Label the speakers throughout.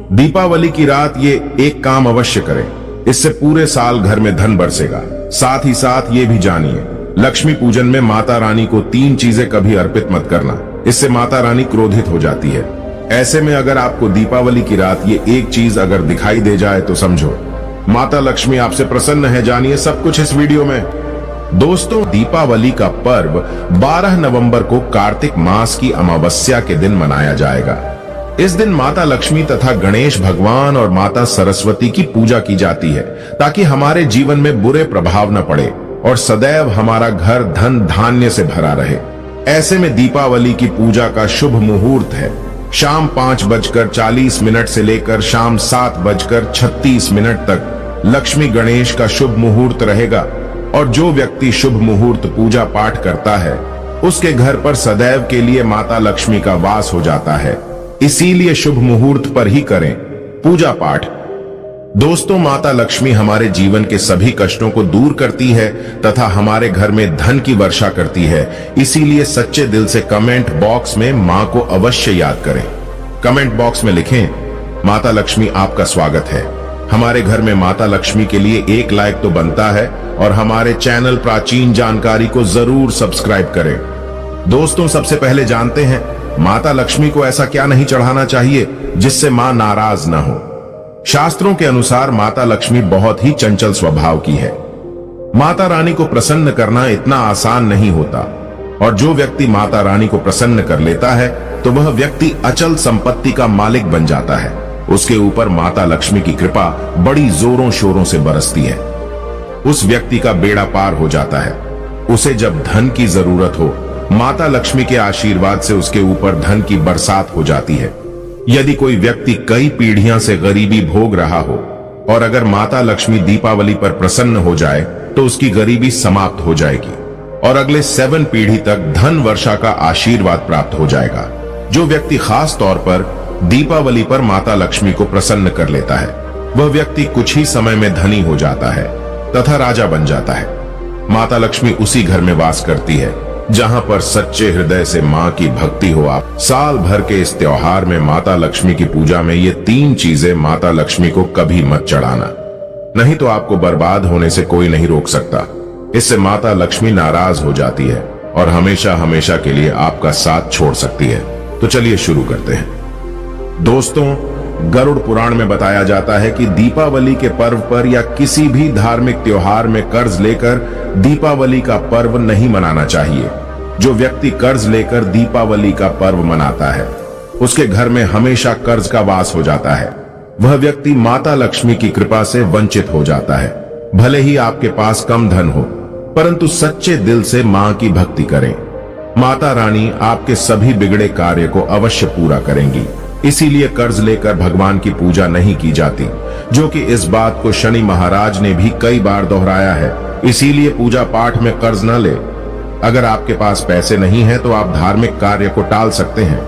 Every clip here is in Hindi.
Speaker 1: दीपावली की रात ये एक काम अवश्य करें, इससे पूरे साल घर में धन बरसेगा। साथ ही साथ ये भी जानिए, लक्ष्मी पूजन में माता रानी को 3 चीजें कभी अर्पित मत करना, इससे माता रानी क्रोधित हो जाती है। ऐसे में अगर आपको दीपावली की रात ये एक चीज अगर दिखाई दे जाए तो समझो माता लक्ष्मी आपसे प्रसन्न है। जानिए सब कुछ इस वीडियो में। दोस्तों, दीपावली का पर्व 12 नवंबर को कार्तिक मास की अमावस्या के दिन मनाया जाएगा। इस दिन माता लक्ष्मी तथा गणेश भगवान और माता सरस्वती की पूजा की जाती है ताकि हमारे जीवन में बुरे प्रभाव न पड़े और सदैव हमारा घर धन धान्य से भरा रहे। ऐसे में दीपावली की पूजा का शुभ मुहूर्त है शाम 5:40 से लेकर शाम 7:36 तक लक्ष्मी गणेश का शुभ मुहूर्त रहेगा। और जो व्यक्ति शुभ मुहूर्त पूजा पाठ करता है उसके घर पर सदैव के लिए माता लक्ष्मी का वास हो जाता है। इसीलिए शुभ मुहूर्त पर ही करें पूजा पाठ। दोस्तों, माता लक्ष्मी हमारे जीवन के सभी कष्टों को दूर करती है तथा हमारे घर में धन की वर्षा करती है। इसीलिए सच्चे दिल से कमेंट बॉक्स में मां को अवश्य याद करें। कमेंट बॉक्स में लिखें, माता लक्ष्मी आपका स्वागत है। हमारे घर में माता लक्ष्मी के लिए 1 लाइक तो बनता है और हमारे चैनल प्राचीन जानकारी को जरूर सब्सक्राइब करें। दोस्तों, सबसे पहले जानते हैं माता लक्ष्मी को ऐसा क्या नहीं चढ़ाना चाहिए जिससे मां नाराज न हो। शास्त्रों के अनुसार माता लक्ष्मी बहुत ही चंचल स्वभाव की है। माता रानी को प्रसन्न करना इतना आसान नहीं होता और जो व्यक्ति माता रानी को प्रसन्न कर लेता है तो वह व्यक्ति अचल संपत्ति का मालिक बन जाता है। उसके ऊपर माता लक्ष्मी की कृपा बड़ी जोरों शोरों से बरसती है। उस व्यक्ति का बेड़ा पार हो जाता है। उसे जब धन की जरूरत हो, माता लक्ष्मी के आशीर्वाद से उसके ऊपर धन की बरसात हो जाती है। यदि कोई व्यक्ति कई पीढ़ियों से गरीबी भोग रहा हो और अगर माता लक्ष्मी दीपावली पर प्रसन्न हो जाए तो उसकी गरीबी समाप्त हो जाएगी और अगले 7 पीढ़ी तक धन वर्षा का आशीर्वाद प्राप्त हो जाएगा। जो व्यक्ति खास तौर पर दीपावली पर माता लक्ष्मी को प्रसन्न कर लेता है वह व्यक्ति कुछ ही समय में धनी हो जाता है तथा राजा बन जाता है। माता लक्ष्मी उसी घर में वास करती है जहां पर सच्चे हृदय से मां की भक्ति हो। आप साल भर के इस त्योहार में माता लक्ष्मी की पूजा में ये 3 चीजें माता लक्ष्मी को कभी मत चढ़ाना, नहीं तो आपको बर्बाद होने से कोई नहीं रोक सकता। इससे माता लक्ष्मी नाराज हो जाती है और हमेशा हमेशा के लिए आपका साथ छोड़ सकती है। तो चलिए शुरू करते हैं। दोस्तों, गरुड़ पुराण में बताया जाता है कि दीपावली के पर्व पर या किसी भी धार्मिक त्योहार में कर्ज लेकर दीपावली का पर्व नहीं मनाना चाहिए। जो व्यक्ति कर्ज लेकर दीपावली का पर्व मनाता है उसके घर में हमेशा कर्ज का वास हो जाता है। वह व्यक्ति माता लक्ष्मी की कृपा से वंचित हो जाता है। भले ही आपके पास कम धन हो परंतु सच्चे दिल से मां की भक्ति करें। माता रानी आपके सभी बिगड़े कार्य को अवश्य पूरा करेंगी। इसीलिए कर्ज लेकर भगवान की पूजा नहीं की जाती, जो कि इस बात को शनि महाराज ने भी कई बार दोहराया है। इसीलिए पूजा पाठ में कर्ज न ले। अगर आपके पास पैसे नहीं है तो आप धार्मिक कार्य को टाल सकते हैं।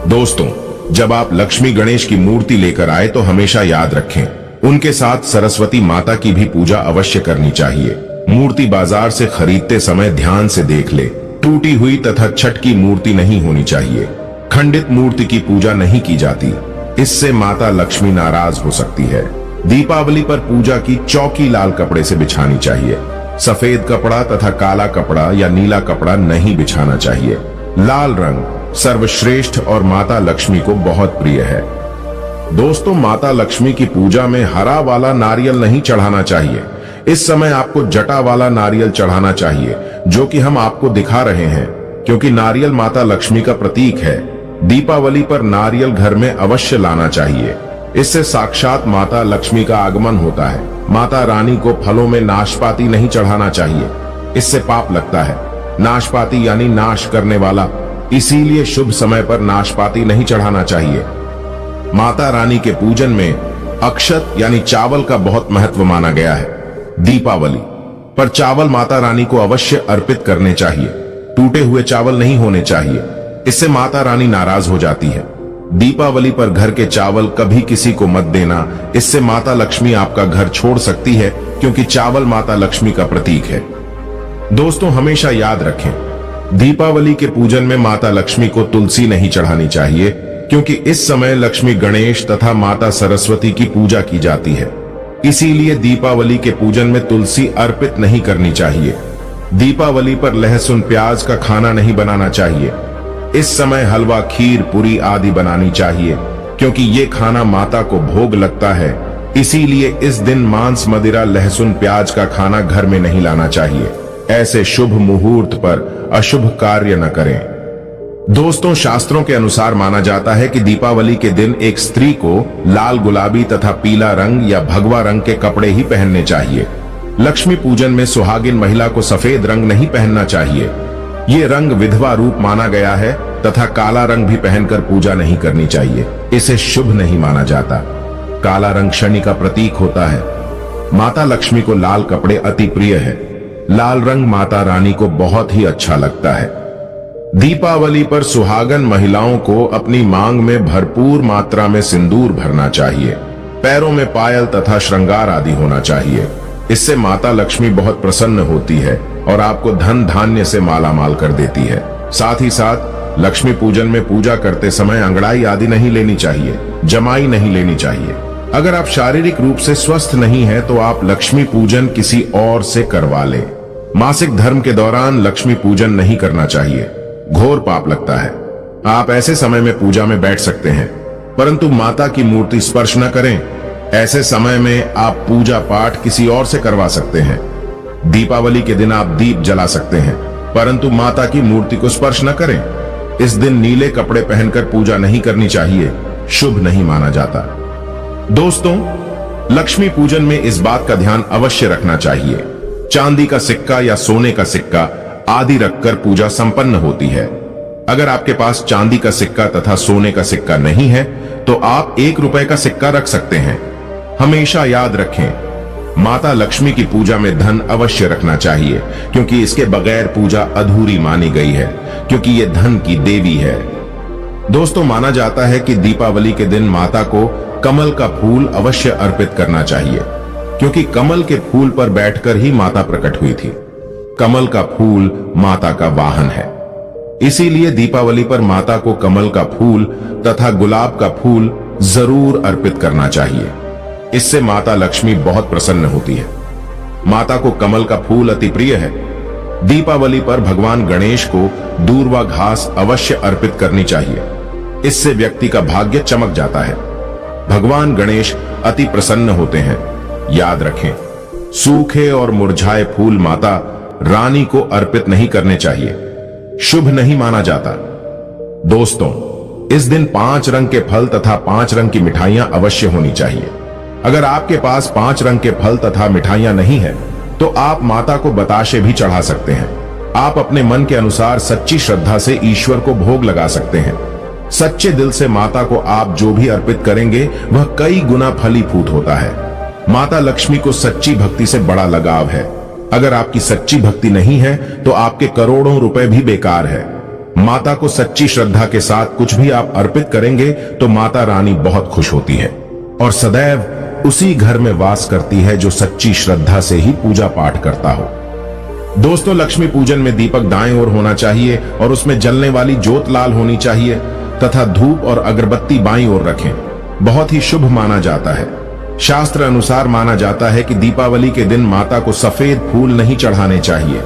Speaker 1: दोस्तों, जब आप लक्ष्मी गणेश की मूर्ति लेकर आए तो हमेशा याद रखें उनके साथ सरस्वती माता की भी पूजा अवश्य करनी चाहिए। मूर्ति बाजार से खरीदते समय ध्यान से देख ले। टूटी हुई तथा छटकी मूर्ति नहीं होनी चाहिए। खंडित मूर्ति की पूजा नहीं की जाती, इससे माता लक्ष्मी नाराज हो सकती है। दीपावली पर पूजा की चौकी लाल कपड़े से बिछानी चाहिए। सफेद कपड़ा तथा काला कपड़ा या नीला कपड़ा नहीं बिछाना चाहिए। लाल रंग सर्वश्रेष्ठ और माता लक्ष्मी को बहुत प्रिय है। दोस्तों, माता लक्ष्मी की पूजा में हरा वाला नारियल नहीं चढ़ाना चाहिए। इस समय आपको जटा वाला नारियल चढ़ाना चाहिए, जो कि हम आपको दिखा रहे हैं, क्योंकि नारियल माता लक्ष्मी का प्रतीक है। दीपावली पर नारियल घर में अवश्य लाना चाहिए। इससे साक्षात माता लक्ष्मी का आगमन होता है। माता रानी को फलों में नाशपाती नहीं चढ़ाना चाहिए, इससे पाप लगता है। नाशपाती यानी नाश करने वाला, इसीलिए शुभ समय पर नाशपाती नहीं चढ़ाना चाहिए। माता रानी के पूजन में अक्षत यानी चावल का बहुत महत्व माना गया है। दीपावली पर चावल माता रानी को अवश्य अर्पित करने चाहिए। टूटे हुए चावल नहीं होने चाहिए, इससे माता रानी नाराज हो जाती है। दीपावली पर घर के चावल कभी किसी को मत देना, इससे माता लक्ष्मी आपका घर छोड़ सकती है, क्योंकि चावल माता लक्ष्मी का प्रतीक है। दोस्तों, हमेशा याद रखें, दीपावली के पूजन में माता लक्ष्मी को तुलसी नहीं चढ़ानी चाहिए। क्योंकि इस समय लक्ष्मी गणेश तथा माता सरस्वती की पूजा की जाती है। इसीलिए दीपावली के पूजन में तुलसी अर्पित नहीं करनी चाहिए। दीपावली पर लहसुन प्याज का खाना नहीं बनाना चाहिए। इस समय हलवा, खीर, पूरी आदि बनानी चाहिए, क्योंकि ये खाना माता को भोग लगता है। इसीलिए इस दिन मांस, मदिरा, लहसुन प्याज का खाना घर में नहीं लाना चाहिए। ऐसे शुभ मुहूर्त पर अशुभ कार्य न करें। दोस्तों, शास्त्रों के अनुसार माना जाता है कि दीपावली के दिन एक स्त्री को लाल, गुलाबी तथा पीला रंग या भगवा रंग के कपड़े ही पहनने चाहिए। लक्ष्मी पूजन में सुहागिन महिला को सफेद रंग नहीं पहनना चाहिए। ये रंग विधवा रूप माना गया है तथा काला रंग भी पहनकर पूजा नहीं करनी चाहिए। इसे शुभ नहीं माना जाता। काला रंग शनि का प्रतीक होता है। माता लक्ष्मी को लाल कपड़े अति प्रिय है। लाल रंग माता रानी को बहुत ही अच्छा लगता है। दीपावली पर सुहागन महिलाओं को अपनी मांग में भरपूर मात्रा में सिंदूर भरना चाहिए। पैरों में पायल तथा श्रृंगार आदि होना चाहिए। इससे माता लक्ष्मी बहुत प्रसन्न होती है और आपको धन धान्य से मालामाल कर देती है। साथ ही साथ लक्ष्मी पूजन में पूजा करते समय अंगड़ाई आदि नहीं लेनी चाहिए, जमाई नहीं लेनी चाहिए। अगर आप शारीरिक रूप से स्वस्थ नहीं है तो आप लक्ष्मी पूजन किसी और से करवा लें। मासिक धर्म के दौरान लक्ष्मी पूजन नहीं करना चाहिए, घोर पाप लगता है। आप ऐसे समय में पूजा में बैठ सकते हैं, परंतु माता की मूर्ति स्पर्श न करें। ऐसे समय में आप पूजा पाठ किसी और से करवा सकते हैं। दीपावली के दिन आप दीप जला सकते हैं, परंतु माता की मूर्ति को स्पर्श न करें। इस दिन नीले कपड़े पहनकर पूजा नहीं करनी चाहिए, शुभ नहीं माना जाता। दोस्तों, लक्ष्मी पूजन में इस बात का ध्यान अवश्य रखना चाहिए। चांदी का सिक्का या सोने का सिक्का आदि रखकर पूजा संपन्न होती है। अगर आपके पास चांदी का सिक्का तथा सोने का सिक्का नहीं है तो आप 1 रुपए का सिक्का रख सकते हैं। हमेशा याद रखें, माता लक्ष्मी की पूजा में धन अवश्य रखना चाहिए, क्योंकि इसके बगैर पूजा अधूरी मानी गई है, क्योंकि ये धन की देवी है। दोस्तों, माना जाता है कि दीपावली के दिन माता को कमल का फूल अवश्य अर्पित करना चाहिए, क्योंकि कमल के फूल पर बैठकर ही माता प्रकट हुई थी। कमल का फूल माता का वाहन है। इसीलिए दीपावली पर माता को कमल का फूल तथा गुलाब का फूल जरूर अर्पित करना चाहिए। इससे माता लक्ष्मी बहुत प्रसन्न होती है। माता को कमल का फूल अति प्रिय है। दीपावली पर भगवान गणेश को दूर्वा घास अवश्य अर्पित करनी चाहिए। इससे व्यक्ति का भाग्य चमक जाता है। भगवान गणेश अति प्रसन्न होते हैं। याद रखें, सूखे और मुरझाए फूल माता रानी को अर्पित नहीं करने चाहिए, शुभ नहीं माना जाता। दोस्तों, इस दिन 5 रंग के फल तथा 5 रंग की मिठाइयां अवश्य होनी चाहिए। अगर आपके पास 5 रंग के फल तथा मिठाइयां नहीं है तो आप माता को बताशे भी चढ़ा सकते हैं। आप अपने मन के अनुसार सच्ची श्रद्धा से ईश्वर को भोग लगा सकते हैं। सच्चे दिल से माता को आप जो भी अर्पित करेंगे वह कई गुना फलीभूत होता है। माता लक्ष्मी को सच्ची भक्ति से बड़ा लगाव है। अगर आपकी सच्ची भक्ति नहीं है तो आपके करोड़ों रुपए भी बेकार है। माता को सच्ची श्रद्धा के साथ कुछ भी आप अर्पित करेंगे तो माता रानी बहुत खुश होती है और सदैव उसी घर में वास करती है जो सच्ची श्रद्धा से ही पूजा पाठ करता हो। दोस्तों, लक्ष्मी पूजन में दीपक दाएं ओर होना चाहिए और उसमें जलने वाली ज्योत लाल होनी चाहिए तथा धूप और अगरबत्ती बाईं ओर रखें। बहुत ही शुभ माना जाता है। शास्त्र अनुसार माना जाता है कि दीपावली के दिन माता को सफेद फूल नहीं चढ़ाने चाहिए।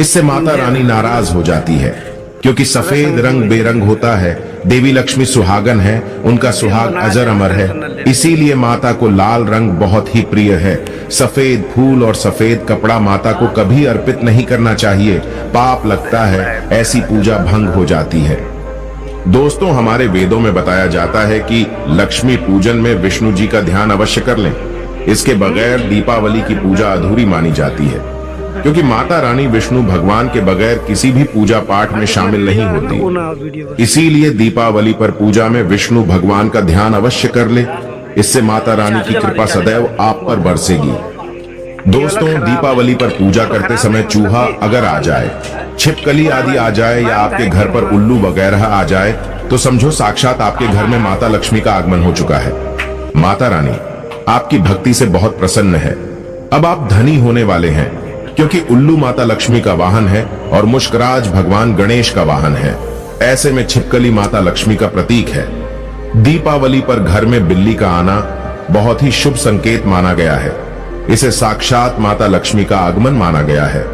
Speaker 1: इससे माता रानी नाराज हो जाती है, क्योंकि सफेद रंग बेरंग होता है। देवी लक्ष्मी सुहागन है, उनका सुहाग अजर अमर है। इसीलिए माता को लाल रंग बहुत ही प्रिय है। सफेद फूल और सफेद कपड़ा माता को कभी अर्पित नहीं करना चाहिए, पाप लगता है, ऐसी पूजा भंग हो जाती है। दोस्तों, हमारे वेदों में बताया जाता है कि लक्ष्मी पूजन में विष्णु जी का ध्यान अवश्य कर लें। इसके बगैर दीपावली की पूजा अधूरी मानी जाती है, क्योंकि माता रानी विष्णु भगवान के बगैर किसी भी पूजा पाठ में शामिल नहीं होती। इसीलिए दीपावली पर पूजा में विष्णु भगवान का ध्यान अवश्य कर ले। इससे माता रानी की कृपा सदैव आप पर बरसेगी। दोस्तों, दीपावली पर पूजा करते समय चूहा अगर आ जाए, छिपकली आदि आ जाए या आपके घर पर उल्लू वगैरह आ जाए तो समझो साक्षात आपके घर में माता लक्ष्मी का आगमन हो चुका है। माता रानी आपकी भक्ति से बहुत प्रसन्न है। अब आप धनी होने वाले हैं, क्योंकि उल्लू माता लक्ष्मी का वाहन है और मुश्कराज भगवान गणेश का वाहन है। ऐसे में छिपकली माता लक्ष्मी का प्रतीक है। दीपावली पर घर में बिल्ली का आना बहुत ही शुभ संकेत माना गया है। इसे साक्षात माता लक्ष्मी का आगमन माना गया है।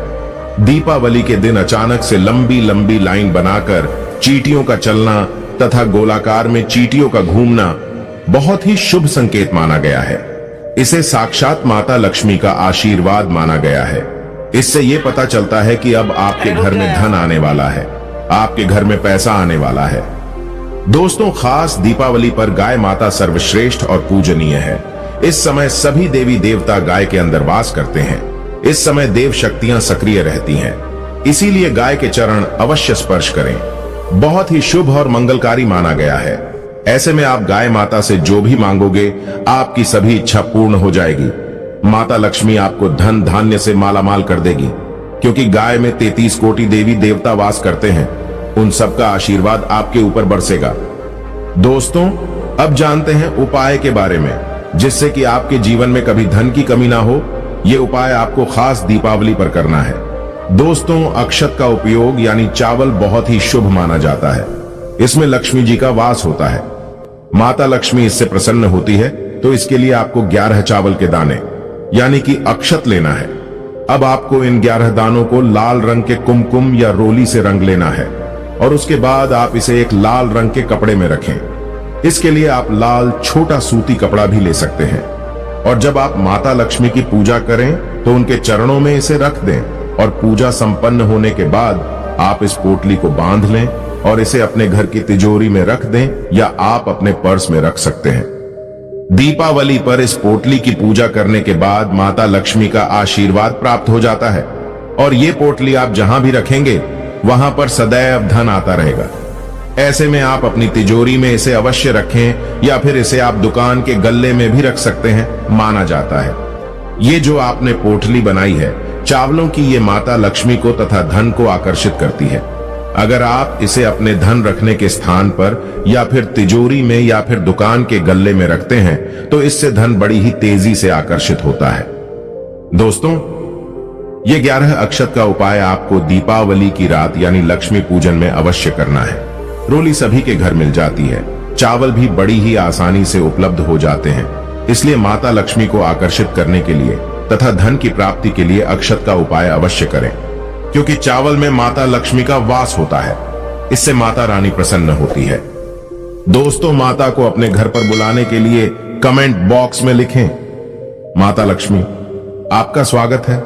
Speaker 1: दीपावली के दिन अचानक से लंबी लंबी लाइन बनाकर चींटियों का चलना तथा गोलाकार में चींटियों का घूमना बहुत ही शुभ संकेत माना गया है। इसे साक्षात माता लक्ष्मी का आशीर्वाद माना गया है। इससे यह पता चलता है कि अब आपके घर में धन आने वाला है, आपके घर में पैसा आने वाला है। दोस्तों, खास दीपावली पर गाय माता सर्वश्रेष्ठ और पूजनीय है। इस समय सभी देवी देवता गाय के अंदर वास करते हैं। इस समय देव शक्तियां सक्रिय रहती हैं, इसीलिए गाय के चरण अवश्य स्पर्श करें। बहुत ही शुभ और मंगलकारी माना गया है। ऐसे में आप गाय माता से जो भी मांगोगे आपकी सभी इच्छा पूर्ण हो जाएगी। माता लक्ष्मी आपको धन धान्य से मालामाल कर देगी, क्योंकि गाय में 33 कोटि देवी देवता वास करते हैं। उन सबका आशीर्वाद आपके ऊपर बरसेगा। दोस्तों, अब जानते हैं उपाय के बारे में, जिससे कि आपके जीवन में कभी धन की कमी ना हो। ये उपाय आपको खास दीपावली पर करना है। दोस्तों, अक्षत का उपयोग यानी चावल बहुत ही शुभ माना जाता है। इसमें लक्ष्मी जी का वास होता है। माता लक्ष्मी इससे प्रसन्न होती है, तो इसके लिए आपको 11 चावल के दाने यानी कि अक्षत लेना है। अब आपको इन 11 दानों को लाल रंग के कुमकुम या रोली से रंग लेना है और उसके बाद आप इसे एक लाल रंग के कपड़े में रखें। इसके लिए आप लाल छोटा सूती कपड़ा भी ले सकते हैं। और जब आप माता लक्ष्मी की पूजा करें तो उनके चरणों में इसे रख दें और पूजा संपन्न होने के बाद आप इस पोटली को बांध लें और इसे अपने घर की तिजोरी में रख दें या आप अपने पर्स में रख सकते हैं। दीपावली पर इस पोटली की पूजा करने के बाद माता लक्ष्मी का आशीर्वाद प्राप्त हो जाता है और ये पोटली आप जहां भी रखेंगे वहां पर सदैव धन आता रहेगा। ऐसे में आप अपनी तिजोरी में इसे अवश्य रखें या फिर इसे आप दुकान के गल्ले में भी रख सकते हैं। माना जाता है ये जो आपने पोटली बनाई है चावलों की, ये माता लक्ष्मी को तथा धन को आकर्षित करती है। अगर आप इसे अपने धन रखने के स्थान पर या फिर तिजोरी में या फिर दुकान के गल्ले में रखते हैं तो इससे धन बड़ी ही तेजी से आकर्षित होता है। दोस्तों, ये 11 अक्षत का उपाय आपको दीपावली की रात यानी लक्ष्मी पूजन में अवश्य करना है। रोली सभी के घर मिल जाती है, चावल भी बड़ी ही आसानी से उपलब्ध हो जाते हैं। इसलिए माता लक्ष्मी को आकर्षित करने के लिए तथा धन की प्राप्ति के लिए अक्षत का उपाय अवश्य करें, क्योंकि चावल में माता लक्ष्मी का वास होता है। इससे माता रानी प्रसन्न होती है। दोस्तों, माता को अपने घर पर बुलाने के लिए कमेंट बॉक्स में लिखें, माता लक्ष्मी आपका स्वागत है।